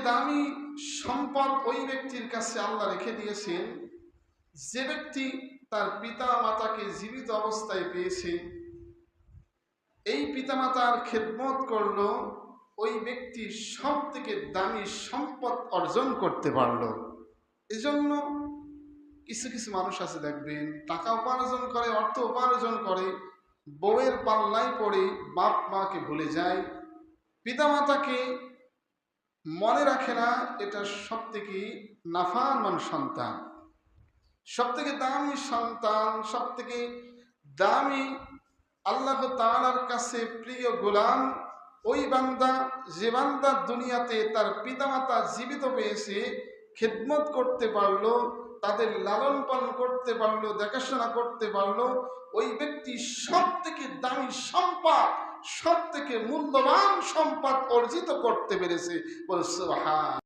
দামি সম্পদ ওই ব্যক্তির কাছে আল্লাহ রেখে দিয়েছেন যে ব্যক্তি তার পিতা মাতাকে জীবিত অবস্থায় পেয়েছে, এই পিতামাতার খেদমত করলো, ওই ব্যক্তি সব থেকে দামি সম্পদ অর্জন করতে পারলো। এজন্য কিছু কিছু মানুষ আছে দেখবেন, টাকা উপার্জন করে, অর্থ উপার্জন করে, বউয়ের পাল্লায় পড়ে বাপ মাকে ভুলে যায়, পিতামাতাকে মনে রাখে না। এটা সব থেকে নাফরমান সন্তান, সব থেকে দামি সন্তান, সব থেকে দামি আল্লাহ তাআলার কাছে প্রিয় গোলাম ওই বান্দা, যে বান্দা দুনিয়াতে তার পিতামাতা জীবিত পেয়েছে, খেদমত করতে পারলো, তাদের লালন পালন করতে পারলো, দেখাশোনা করতে পারলো, ওই ব্যক্তি সব থেকে দামি সম্পদ, সব থেকে মূল্যবান সম্পদ অর্জিত করতে পেরেছে। বলে সুবহান।